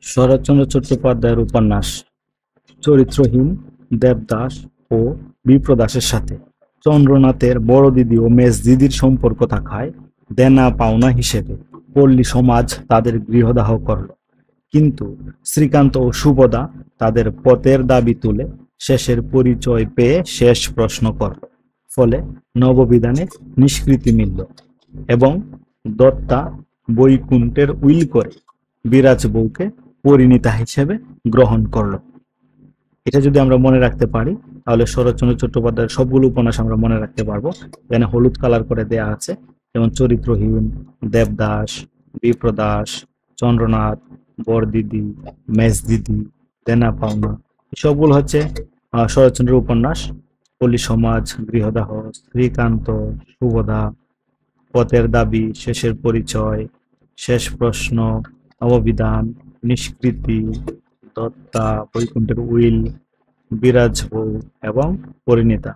শরৎচন্দ্র চট্টোপাধ্যায়ের উপন্যাস চরিত্রহীন দেবদাস ও বিপ্রদাসের সাথে চন্দ্রনাথের বড় দিদি ও মেজ দিদির সম্পর্ক থাকায় দেনা পাওনা হিসেবে পল্লী সমাজ তাদের গৃহদাহ করল, কিন্তু শ্রীকান্ত ও সুভদা তাদের পথের দাবি তুলে শেষের পরিচয় পেয়ে শেষ প্রশ্ন করল। ফলে নববিধানে নিষ্কৃতি মিলল এবং দত্তা বৈকুণ্ঠের উইল করে বিরাজ বউকে পরিণীতা হিসেবে গ্রহণ করল। এটা যদি আমরা মনে রাখতে পারি তাহলে শরৎচন্দ্র চট্টোপাধ্যায়ের সবগুলো উপন্যাস আমরা মনে রাখতে পারবো। এখানে হলুদ কালার করে দেয়া আছে, যেমন চরিত্রহীন, দেবদাস, বিপ্রদাস, চন্দ্রনাথ, বরদিদি, মেজদিদি, দেনা পাওনা, সবগুলো হচ্ছে শরৎচন্দ্রের উপন্যাস। পল্লী সমাজ, গৃহদাহ, শ্রীকান্ত, সুভদা, পথের দাবি, শেষের পরিচয়, শেষ প্রশ্ন, নববিধান, নিষ্কৃতি, দত্তা, বৈকুণ্ঠের উইল, বিরাজ বউ এবং পরিণীতা।